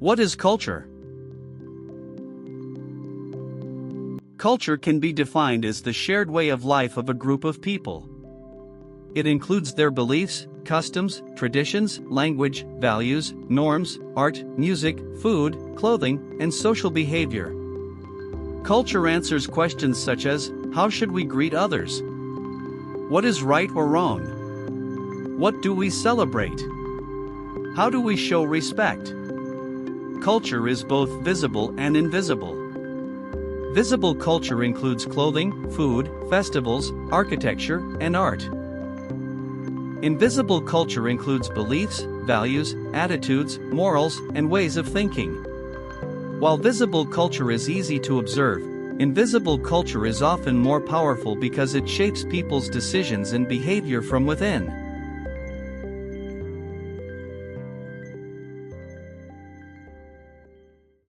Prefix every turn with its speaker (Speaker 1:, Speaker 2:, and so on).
Speaker 1: What is culture? Culture can be defined as the shared way of life of a group of people. It includes their beliefs, customs, traditions, language, values, norms, art, music, food, clothing, and social behavior. Culture answers questions such as, how should we greet others? What is right or wrong? What do we celebrate? How do we show respect? Culture is both visible and invisible. Visible culture includes clothing, food, festivals, architecture, and art. Invisible culture includes beliefs, values, attitudes, morals, and ways of thinking. While visible culture is easy to observe, invisible culture is often more powerful because it shapes people's decisions and behavior from within.